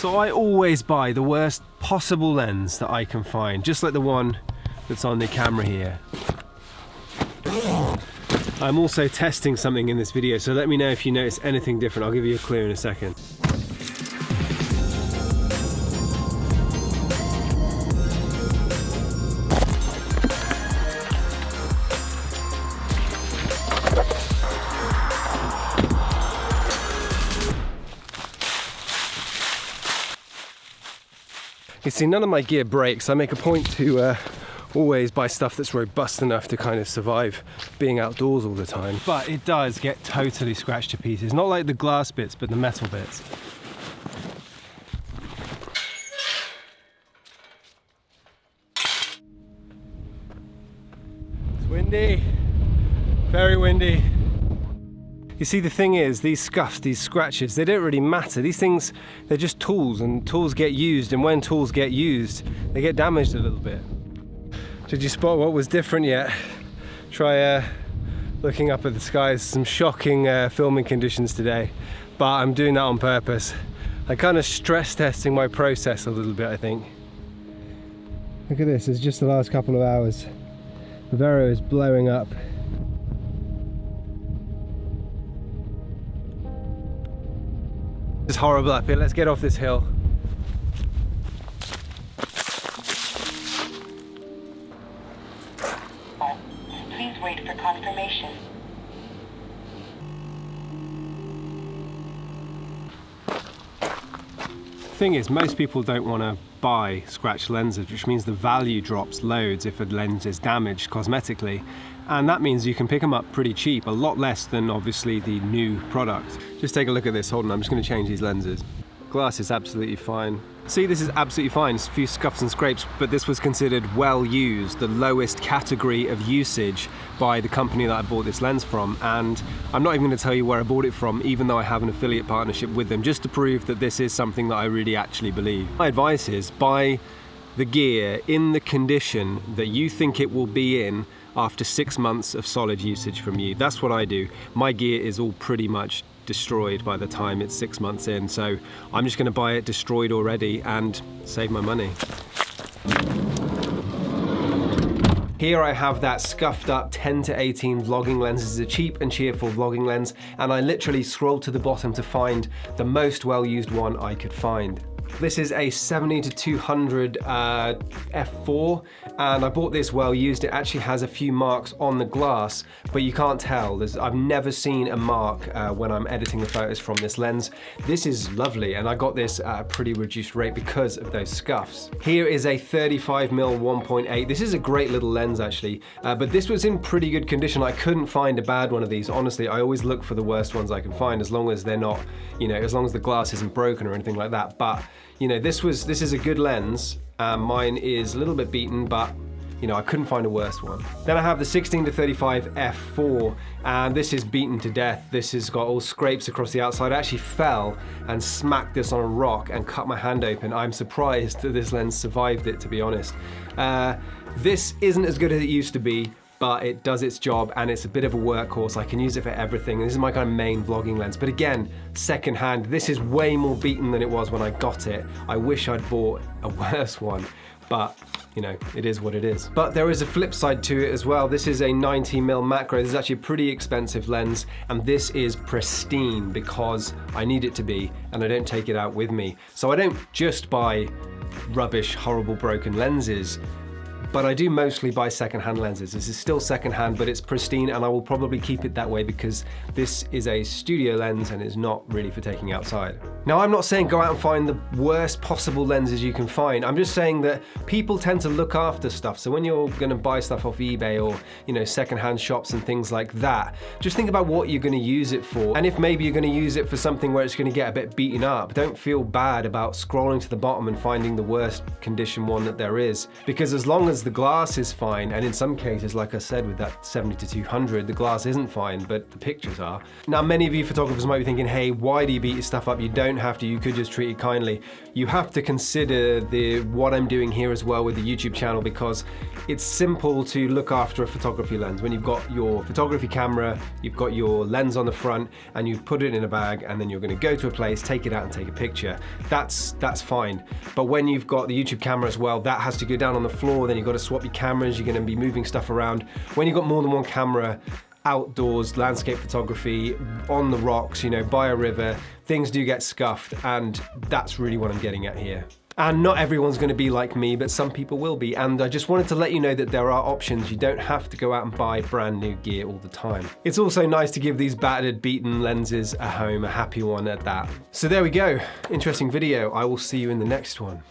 So I always buy the worst possible lens that I can find, just like the one that's on the camera here. I'm also testing something in this video, so let me know if you notice anything different. I'll give you a clue in a second. You see, none of my gear breaks. I make a point to always buy stuff that's robust enough to kind of survive being outdoors all the time. But it does get totally scratched to pieces. Not like the glass bits, but the metal bits. It's windy, very windy. You see, the thing is, these scuffs, these scratches, they don't really matter. These things, they're just tools, and tools get used, and when tools get used, they get damaged a little bit. Did you spot what was different yet? Try looking up at the skies. Some shocking filming conditions today, but I'm doing that on purpose. I'm kind of stress testing my process a little bit, I think. Look at this, it's just the last couple of hours. The Vero is blowing up. It's horrible up here. Let's get off this hill. Please wait for confirmation. Thing is, most people don't want to buy scratched lenses, which means the value drops loads if a lens is damaged cosmetically, and that means you can pick them up pretty cheap, a lot less than obviously the new product. Just take a look at this. Hold on, I'm just going to change these lenses. Glass is absolutely fine. See, this is absolutely fine. It's a few scuffs and scrapes, but this was considered well used, the lowest category of usage by the company that I bought this lens from. And I'm not even going to tell you where I bought it from, even though I have an affiliate partnership with them, just to prove that this is something that I really actually believe. My advice is buy the gear in the condition that you think it will be in after 6 months of solid usage from you. That's what I do. My gear is all pretty much destroyed by the time it's 6 months in, so I'm just going to buy it destroyed already and save my money. Here I have that scuffed up 10 to 18 vlogging lens. This is a cheap and cheerful vlogging lens, and I literally scrolled to the bottom to find the most well-used one I could find. This is a 70-200 f4, and I bought this well used. It actually has a few marks on the glass, but you can't tell. I've never seen a mark when I'm editing the photos from this lens. This is lovely, and I got this at a pretty reduced rate because of those scuffs. Here is a 35mm 1.8. This is a great little lens actually, but this was in pretty good condition. I couldn't find a bad one of these. Honestly, I always look for the worst ones I can find, as long as they're not, you know, as long as the glass isn't broken or anything like that. But you know, this is a good lens. Mine is a little bit beaten, but you know, I couldn't find a worse one. Then I have the 16-35 f4, and this is beaten to death. This has got all scrapes across the outside. I actually fell and smacked this on a rock and cut my hand open. I'm surprised that this lens survived it, to be honest. This isn't as good as it used to be, but it does its job, and it's a bit of a workhorse. I can use it for everything. This is my kind of main vlogging lens. But again, secondhand, this is way more beaten than it was when I got it. I wish I'd bought a worse one, but you know, it is what it is. But there is a flip side to it as well. This is a 90mm macro. This is actually a pretty expensive lens, and this is pristine because I need it to be, and I don't take it out with me. So I don't just buy rubbish, horrible, broken lenses, but I do mostly buy secondhand lenses. This is still secondhand, but it's pristine, and I will probably keep it that way because this is a studio lens and is not really for taking outside. Now, I'm not saying go out and find the worst possible lenses you can find. I'm just saying that people tend to look after stuff. So when you're gonna buy stuff off eBay or, you know, secondhand shops and things like that, just think about what you're gonna use it for. And if maybe you're gonna use it for something where it's gonna get a bit beaten up, don't feel bad about scrolling to the bottom and finding the worst condition one that there is. Because as long as because the glass is fine, and in some cases, like I said, with that 70-200, the glass isn't fine, but the pictures are. Now, many of you photographers might be thinking, hey, why do you beat your stuff up? You don't have to, you could just treat it kindly. You have to consider what I'm doing here as well with the YouTube channel, because it's simple to look after a photography lens. When you've got your photography camera, you've got your lens on the front, and you've put it in a bag, and then you're gonna go to a place, take it out and take a picture. That's fine. But when you've got the YouTube camera as well, that has to go down on the floor, then you've got to swap your cameras, you're gonna be moving stuff around. When you've got more than one camera, outdoors, landscape photography, on the rocks, you know, by a river, things do get scuffed, and that's really what I'm getting at here. And not everyone's gonna be like me, but some people will be. And I just wanted to let you know that there are options. You don't have to go out and buy brand new gear all the time. It's also nice to give these battered, beaten lenses a home, a happy one at that. So there we go. Interesting video. I will see you in the next one.